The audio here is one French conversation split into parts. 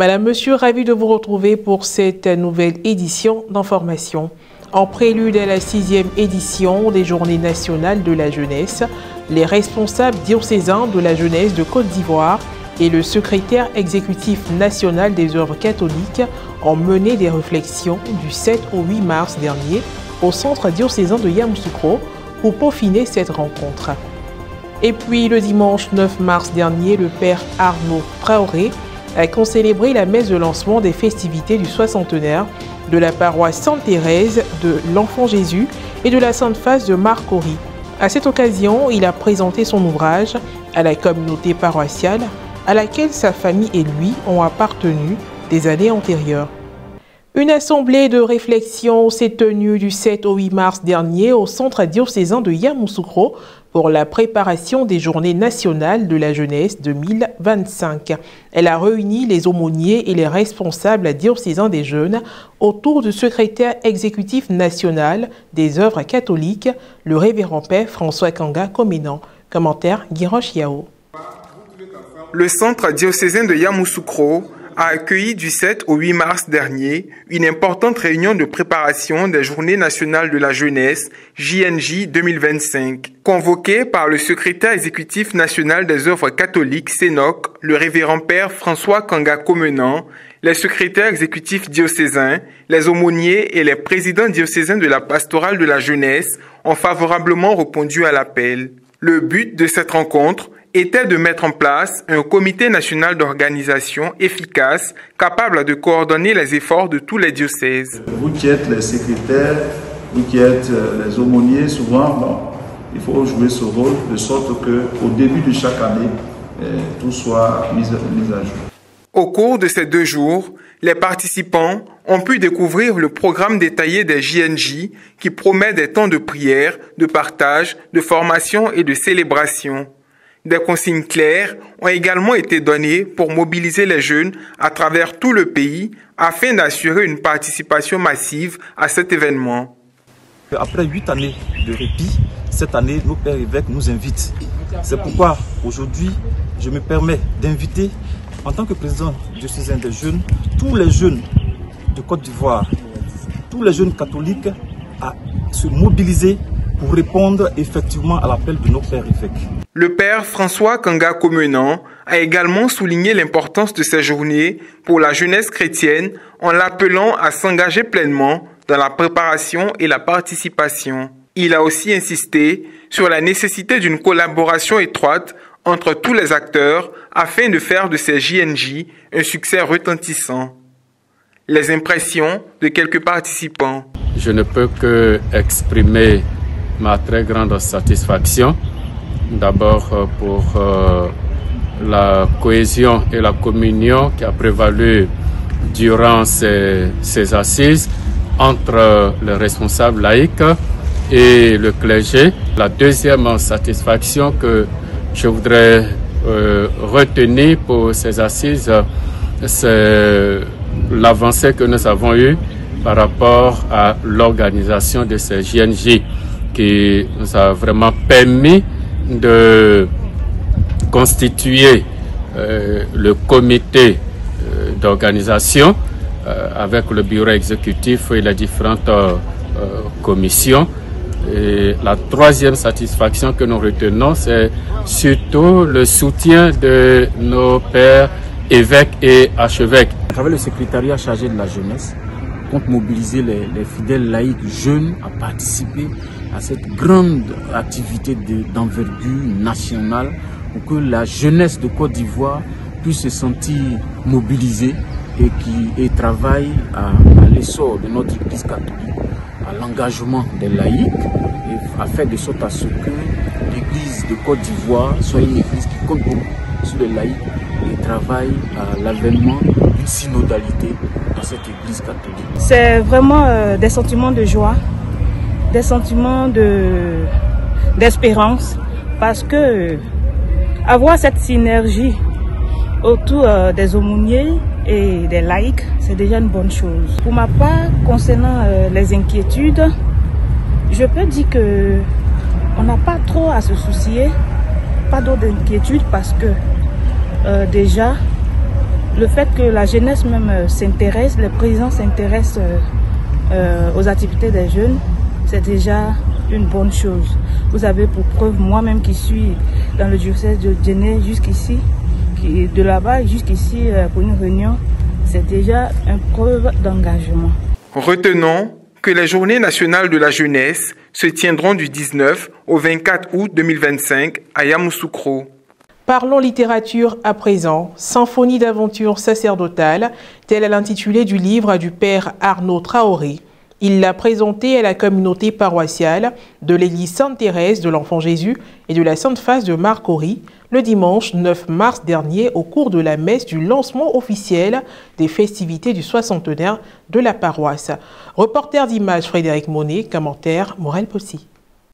Madame, Monsieur, ravi de vous retrouver pour cette nouvelle édition d'information. En prélude à la 6e édition des Journées nationales de la jeunesse, les responsables diocésains de la jeunesse de Côte d'Ivoire et le secrétaire exécutif national des œuvres catholiques ont mené des réflexions du 7 au 8 mars dernier au centre diocésain de Yamoussoukro pour peaufiner cette rencontre. Et puis le dimanche 9 mars dernier, le père Arnaud Traoré a concélébré la messe de lancement des festivités du soixantenaire de la paroisse Sainte-Thérèse de l'Enfant Jésus et de la Sainte Face de Marcory. À cette occasion, il a présenté son ouvrage à la communauté paroissiale à laquelle sa famille et lui ont appartenu des années antérieures. Une assemblée de réflexion s'est tenue du 7 au 8 mars dernier au centre diocésain de Yamoussoukro pour la préparation des Journées nationales de la jeunesse 2025. Elle a réuni les aumôniers et les responsables diocésains des jeunes autour du secrétaire exécutif national des œuvres catholiques, le révérend père François Kanga Comenan. Commentaire Guiroche Yao. Le centre diocésain de Yamoussoukro a accueilli du 7 au 8 mars dernier une importante réunion de préparation des Journées nationales de la jeunesse, JNJ 2025. Convoqué par le secrétaire exécutif national des œuvres catholiques, SENOC, le révérend père François Kanga Comenan, les secrétaires exécutifs diocésains, les aumôniers et les présidents diocésains de la pastorale de la jeunesse ont favorablement répondu à l'appel. Le but de cette rencontre était de mettre en place un comité national d'organisation efficace, capable de coordonner les efforts de tous les diocèses. Vous qui êtes les secrétaires, vous qui êtes les aumôniers, souvent, il faut jouer ce rôle de sorte qu'au début de chaque année, tout soit mis à jour. Au cours de ces 2 jours, les participants ont pu découvrir le programme détaillé des JNJ qui promet des temps de prière, de partage, de formation et de célébration. Des consignes claires ont également été données pour mobiliser les jeunes à travers tout le pays afin d'assurer une participation massive à cet événement. Après 8 années de répit, cette année, nos pères évêques nous invitent. C'est pourquoi aujourd'hui, je me permets d'inviter, en tant que président diocésain des jeunes, tous les jeunes de Côte d'Ivoire, tous les jeunes catholiques à se mobiliser pour répondre effectivement à l'appel de nos pères évêques. Le père François Kanga Comenan a également souligné l'importance de ces journées pour la jeunesse chrétienne en l'appelant à s'engager pleinement dans la préparation et la participation. Il a aussi insisté sur la nécessité d'une collaboration étroite entre tous les acteurs afin de faire de ces JNJ un succès retentissant. Les impressions de quelques participants. Je ne peux que exprimer ma très grande satisfaction, d'abord pour la cohésion et la communion qui a prévalu durant ces assises entre les responsables laïcs et le clergé. La deuxième satisfaction que je voudrais retenir pour ces assises, c'est l'avancée que nous avons eue par rapport à l'organisation de ces JNJ, qui nous a vraiment permis de constituer le comité d'organisation avec le bureau exécutif et les différentes commissions. Et la troisième satisfaction que nous retenons, c'est surtout le soutien de nos pères évêques et archevêques. À travers le secrétariat chargé de la jeunesse, compte mobiliser les fidèles laïcs jeunes à participer à cette grande activité d'envergure nationale pour que la jeunesse de Côte d'Ivoire puisse se sentir mobilisée et travaille à l'essor de notre Église catholique, à l'engagement des laïcs, et à faire de sorte à ce que l'Église de Côte d'Ivoire soit une Église qui compte beaucoup sur les laïcs et travaille à l'avènement d'une synodalité dans cette Église catholique. C'est vraiment des sentiments de joie, des sentiments d'espérance, parce que avoir cette synergie autour des aumôniers et des laïcs, c'est déjà une bonne chose. Pour ma part, concernant les inquiétudes, je peux dire que on n'a pas trop à se soucier, pas d'autres inquiétudes, parce que déjà Le fait que la jeunesse même s'intéresse, les présidents s'intéressent aux activités des jeunes, c'est déjà une bonne chose. Vous avez pour preuve, moi-même qui suis dans le diocèse de Djenné jusqu'ici, de là-bas jusqu'ici pour une réunion, c'est déjà une preuve d'engagement. Retenons que les Journées nationales de la jeunesse se tiendront du 19 au 24 août 2025 à Yamoussoukro. Parlons littérature à présent. Symphonie d'aventure sacerdotale, tel est l'intitulé du livre du père Arnaud Traoré. Il l'a présenté à la communauté paroissiale de l'église Sainte-Thérèse de l'Enfant Jésus et de la Sainte Face de Marcory le dimanche 9 mars dernier au cours de la messe du lancement officiel des festivités du 60e de la paroisse. Reporter d'images Frédéric Monet, commentaire Morel Possy.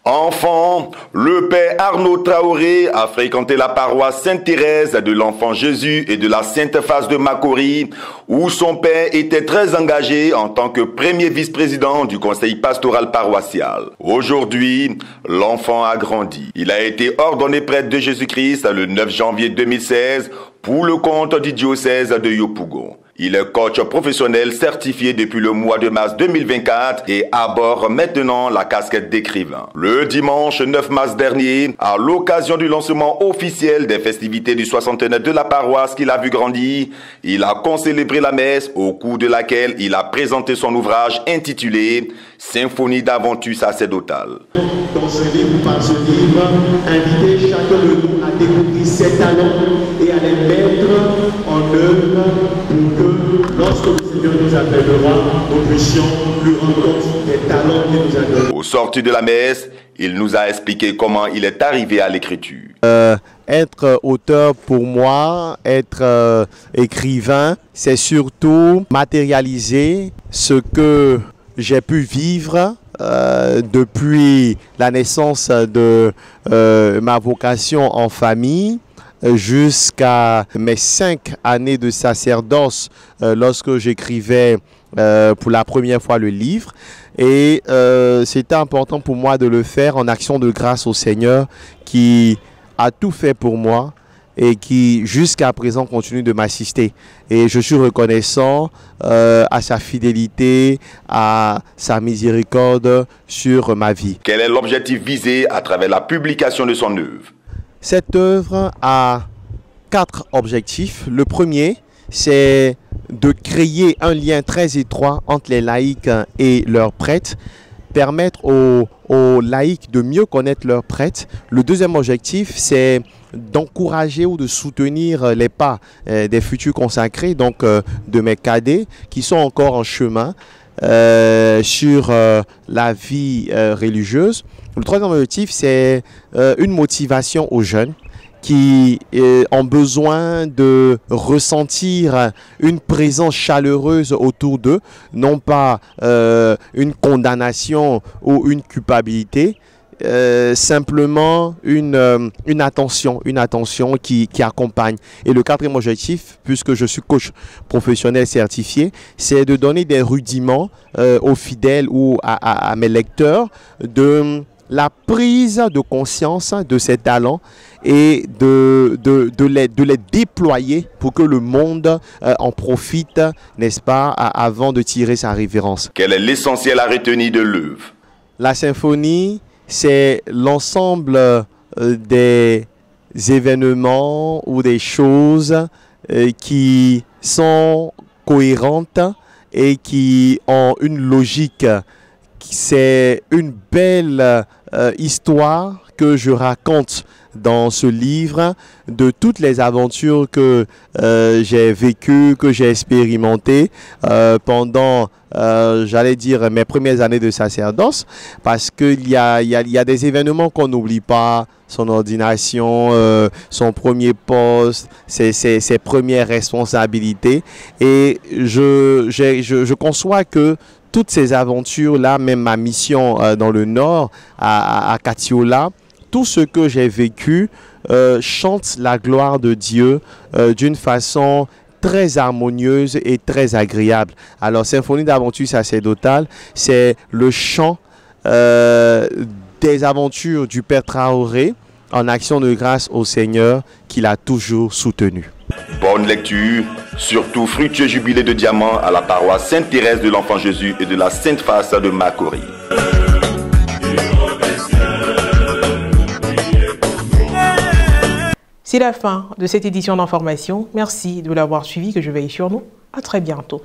Enfant, le père Arnaud Traoré a fréquenté la paroisse Sainte-Thérèse de l'Enfant Jésus et de la Sainte Face de Marcory, où son père était très engagé en tant que premier vice-président du conseil pastoral paroissial. Aujourd'hui, l'enfant a grandi. Il a été ordonné prêtre de Jésus-Christ le 9 janvier 2016 pour le compte du diocèse de Yopougon. Il est coach professionnel certifié depuis le mois de mars 2024 et arbore maintenant la casquette d'écrivain. Le dimanche 9 mars dernier, à l'occasion du lancement officiel des festivités du 60e de la paroisse qu'il a vu grandir, il a concélébré la messe au cours de laquelle il a présenté son ouvrage intitulé « Symphonie d'aventure sacerdotale ». Dans ce livre, par ce livre, inviter chacun de nous à découvrir ses talents et à les mettre en œuvre pour que lorsque le Seigneur nous appellera, nous puissions lui rendre compte des talents qu'il nous a donnés. Au sortir de la messe, il nous a expliqué comment il est arrivé à l'écriture. Être auteur pour moi, être écrivain, c'est surtout matérialiser ce que j'ai pu vivre depuis la naissance de ma vocation en famille jusqu'à mes 5 années de sacerdoce lorsque j'écrivais pour la première fois le livre. Et c'était important pour moi de le faire en action de grâce au Seigneur qui a tout fait pour moi et qui jusqu'à présent continue de m'assister. Et je suis reconnaissant à sa fidélité, à sa miséricorde sur ma vie. Quel est l'objectif visé à travers la publication de son œuvre? Cette œuvre a 4 objectifs. Le premier, c'est de créer un lien très étroit entre les laïcs et leurs prêtres, permettre aux laïcs de mieux connaître leurs prêtres. Le deuxième objectif, c'est d'encourager ou de soutenir les pas des futurs consacrés, donc de mes cadets qui sont encore en chemin sur la vie religieuse. Le troisième objectif, c'est une motivation aux jeunes qui ont besoin de ressentir une présence chaleureuse autour d'eux, non pas une condamnation ou une culpabilité, simplement une attention qui accompagne. Et le quatrième objectif, puisque je suis coach professionnel certifié, c'est de donner des rudiments aux fidèles ou à mes lecteurs de la prise de conscience de ces talents et de les déployer pour que le monde en profite, n'est-ce pas, avant de tirer sa révérence. Quel est l'essentiel à retenir de l'œuvre? La symphonie, c'est l'ensemble des événements ou des choses qui sont cohérentes et qui ont une logique. C'est une belle histoire que je raconte dans ce livre de toutes les aventures que j'ai vécues, que j'ai expérimentées pendant, j'allais dire, mes premières années de sacerdoce, parce qu'il y a des événements qu'on n'oublie pas, son ordination, son premier poste, ses premières responsabilités. Et je conçois que toutes ces aventures-là, même ma mission dans le Nord, à Katiola, tout ce que j'ai vécu chante la gloire de Dieu d'une façon très harmonieuse et très agréable. Alors, Symphonie d'aventure sacerdotale, c'est le chant des aventures du Père Traoré en action de grâce au Seigneur qui l'a toujours soutenu. Bonne lecture Surtout fructueux jubilé de diamants à la paroisse Sainte-Thérèse de l'Enfant Jésus et de la Sainte Face de Makori. C'est la fin de cette édition d'information. Merci de l'avoir suivi, que je veille sur nous. À très bientôt.